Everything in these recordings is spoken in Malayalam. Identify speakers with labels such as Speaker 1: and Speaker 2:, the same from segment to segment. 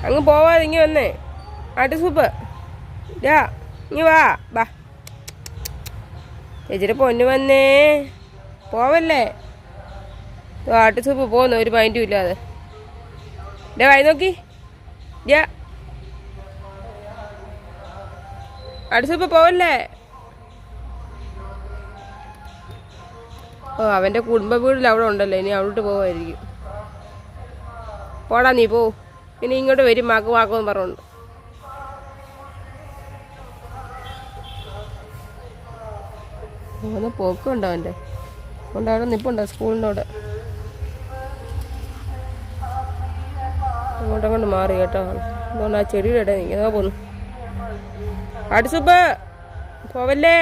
Speaker 1: അങ്ങ് പോവാതെ ഇങ്ങി വന്നേ. ആട്ടുസൂപ്പ് ഇതാ, ഇങ്ങി വാ. ബാ ചേച്ചിയുടെ പൊന്നു വന്നേ, പോവല്ലേ. ആട്ടുസൂപ്പ് പോന്നു ഒരു മൈൻഡും ഇല്ലാതെ. ഇതാ വായി നോക്കി. ഇതാ ആട്ടുസൂപ്പ് പോവല്ലേ. ഓ, അവൻ്റെ കുടുംബ വീട്ടിൽ അവിടെ ഉണ്ടല്ലോ, ഇനി അവിടോട്ട് പോവായിരിക്കും. പോടാ നീ പോ. ഇനി ഇങ്ങോട്ട് വരും വാക്കുമെന്ന് പറഞ്ഞുകൊണ്ട്. അങ്ങനെ പോക്കുണ്ടോ അവൻ്റെ? കൊണ്ട് അവിടെ നിൽപ്പുണ്ടോ സ്കൂളിൻ്റെ അവിടെ? അങ്ങോട്ടങ്ങോട്ട് മാറി കേട്ടോ. അതുകൊണ്ട് ആ ചെടിയുടെ ഇടയിൽ നിൽക്കുന്നതാ പോന്നു. ആട്ടുസൂപ്പ് പോവല്ലേ.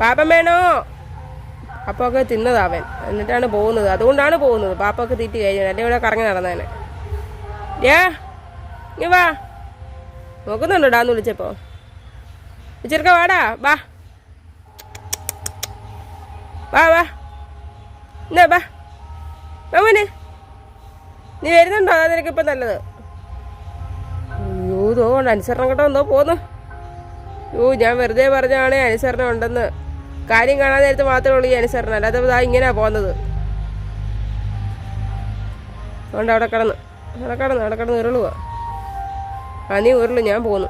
Speaker 1: പാപ്പം വേണോ? പാപ്പൊക്കെ തിന്നതാവൻ, എന്നിട്ടാണ് പോകുന്നത്. അതുകൊണ്ടാണ് പോകുന്നത്. പാപ്പൊക്കെ തീറ്റി കഴിഞ്ഞത്, അല്ലെ ഇവിടെ കറങ്ങി നടന്നേനെ. ഇങ്ങ് വാ. നോക്കുന്നുണ്ടോ ഡാന്ന് വിളിച്ചപ്പോ? ചെറുക്ക വാടാ. വാ വാ വാ. എന്നാ വാ മോനെ, നീ വരുന്നുണ്ടോ? അതാ നിനക്കിപ്പം നല്ലത്. അയ്യോ, തോന്നുന്നു അനുസരണം കേട്ടോ എന്തോ പോന്നു. ഞാൻ വെറുതെ പറഞ്ഞാണ് അനുസരണം ഉണ്ടെന്ന്. കാര്യം കാണാൻ നേരത്ത് മാത്രമേ ഉള്ളൂ ഈ അനുസരണം, അല്ലാതെ ഇതാ ഇങ്ങനെയാ പോകുന്നത്. അതുകൊണ്ട് അവിടെ കിടന്ന് ഉരുളുക. നീ ഉരുളു, ഞാൻ പോന്നു.